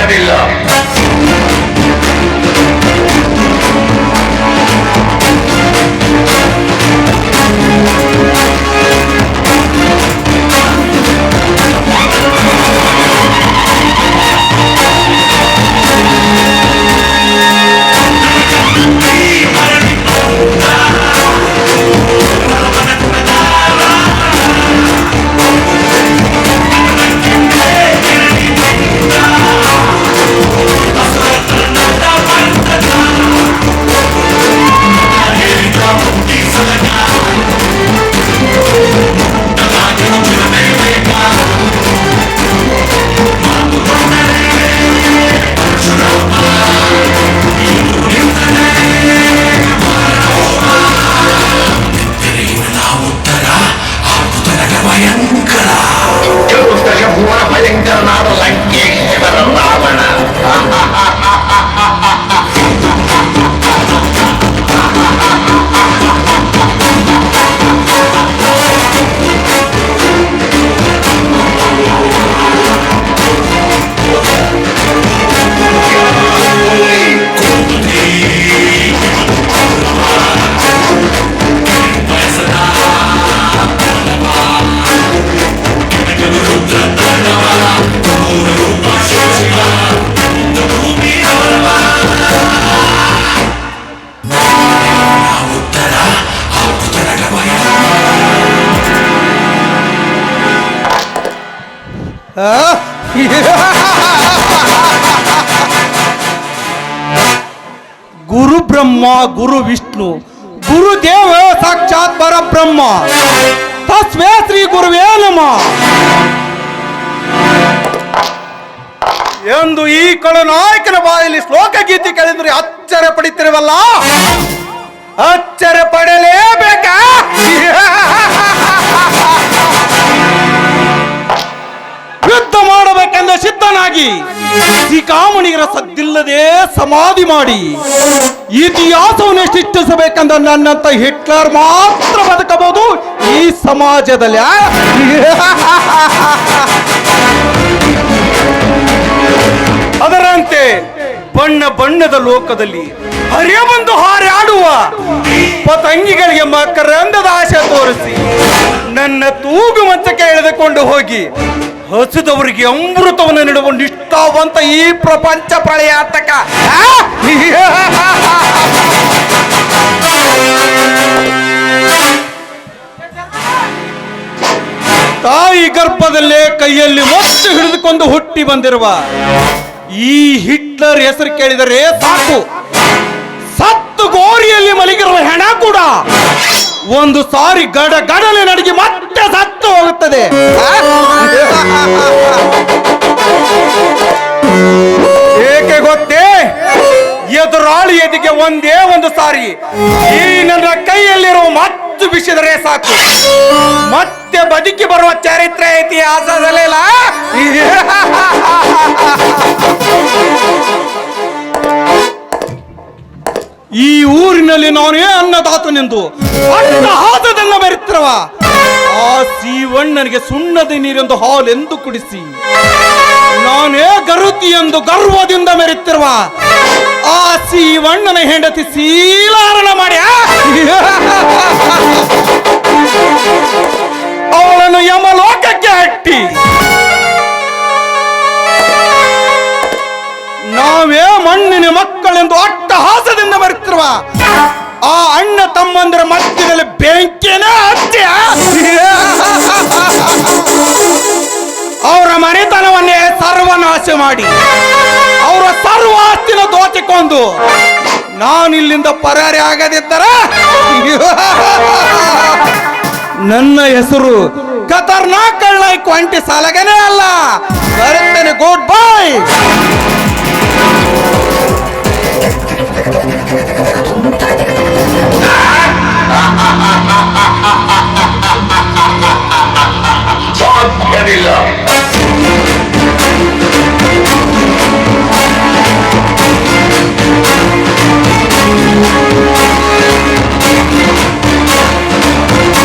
ಸಾಧ್ಯವಿಲ್ಲ. ಭಯಂಕರನಾದ ಲಂಕೇಶ್ವರ ರಾವಣ. ಗುರು ಬ್ರಹ್ಮ ಗುರು ವಿಷ್ಣು ಗುರುದೇವ ಸಾಕ್ಷಾತ್ ಪರಬ್ರಹ್ಮ ತಸ್ಮೈ ಶ್ರೀ ಗುರುವೇ ನಮಃ ಎಂದು ಈ ಖಳನಾಯಕನ ಬಾಯಲ್ಲಿ ಶ್ಲೋಕ ಗೀತೆ ಕೇಳಿದ್ರೆ ಆಶ್ಚರ್ಯ ಪಡಿತಿರುವಲ್ಲ, ಆಶ್ಚರ್ಯ ಪಡಲೇಬೇಕಾ? ಯುದ್ಧ ಮಾಡಬೇಕೆಂದ ಸಿದ್ಧನಾಗಿ ಶ್ರೀಕಾಮಣಿಗರ ಸದ್ದಿಲ್ಲದೆ ಸಮಾಧಿ ಮಾಡಿ ಇತಿಹಾಸವನ್ನು ಸೃಷ್ಟಿಸಬೇಕೆಂದ ನನ್ನಂತ ಹಿಟ್ಲರ್ ಮಾತ್ರ ಬದುಕಬಹುದು ಈ ಸಮಾಜದಲ್ಲಿ. ಅದರಂತೆ ಬಣ್ಣ ಬಣ್ಣದ ಲೋಕದಲ್ಲಿ ಹರಿಯಬಂದು ಹಾರಾಡುವ ಪತಂಗಿಗಳಿಗೆ ಮಕರಂದದ ಆಶೆ ತೋರಿಸಿ ನನ್ನ ತೂಗು ಮಂಚಕ್ಕೆ ಎಳೆದುಕೊಂಡು ಹೋಗಿ ಹಸಿದವರಿಗೆ ಅಮೃತವನ್ನು ನೀಡುವ ನಿಷ್ಠಾವಂತ ಈ ಪ್ರಪಂಚ ಪ್ರಳಯಾತಕ. ತಾಯಿ ಗರ್ಭದಲ್ಲೇ ಕೈಯಲ್ಲಿ ಮೊತ್ತು ಹಿಡಿದುಕೊಂಡು ಹುಟ್ಟಿ ಬಂದಿರುವ ಈ ಹಿಟ್ಲರ್ ಹೆಸರು ಕೇಳಿದರೆ ಸಾಕು, ಸತ್ತು ಗೋರಿಯಲ್ಲಿ ಮಲಗಿರುವ ಹೆಣ ಕೂಡ ಒಂದು ಸಾರಿ ಗಡಲೆ ನಡಿಗೆ ಮತ್ತೆ ಸತ್ತು ಹೋಗುತ್ತದೆ. ಏಕೆ ಗೊತ್ತೇ? ಎದುರಾಳಿ ಎದಿಗೆ ಒಂದೇ ಒಂದು ಸಾರಿ ಈ ನನ್ನ ಕೈಯಲ್ಲಿರುವ ಮತ್ತು ಬಿಸಿದರೆ ಸಾಕು, ಮತ್ತೆ ಬದುಕಿ ಬರುವ ಚರಿತ್ರೆ ಇತಿಹಾಸದಲ್ಲಿಲ್ಲ. ಈ ಊರಿನಲ್ಲಿ ನಾನೇ ಅನ್ನದಾತನೆಂದು ಅಟ್ಟಹಾಸದನ್ನ ಬೆರೆತಿರುವ ಆ ಸೀವಣ್ಣನಿಗೆ ಸುಣ್ಣದ ನೀರೆಂದು ಹಾಲೆಂದು ಕುಡಿಸಿ ನಾನೇ ಗರುತಿ ಎಂದು ಗರ್ವದಿಂದ ಮೆರೆತಿರುವ ಆ ಸೀವಣ್ಣನ ಹೆಂಡತಿ ಶೀಲಾರಣ ಮಾಡಿ ಅವಳನ್ನು ಯಮಲೋಕಕ್ಕೆ ಹಟ್ಟಿ ನಾವೇ ಮಣ್ಣಿನ ಮಕ್ಕಳೆಂದು ಅಟ್ಟಹಾಸದಿಂದ ಬರುತ್ತಿರುವ ಆ ಅಣ್ಣ ತಮ್ಮಂದರ ಮಧ್ಯದಲ್ಲಿ ಬೆಂಕಿನೇ ಹತ್ಯ ಅವರ ಮನೆತನವನ್ನೇ ಸರ್ವನಾಶ ಮಾಡಿ ಅವರ ಸರ್ವ ಆಸ್ತಿನ ದೋಚಿಕೊಂಡು ನಾನಿಲ್ಲಿಂದ ಪರಾರಿ ಆಗದಿದ್ದರೆ ನನ್ನ ಹೆಸರು ಖತರ್ನಾಕ್ ಕಳ್ಳ ಕ್ವಾಂಟಿ ಸಾಲಗನೇ ಅಲ್ಲ. ಬರುತ್ತೇನೆ, ಗುಡ್ ಬೈ.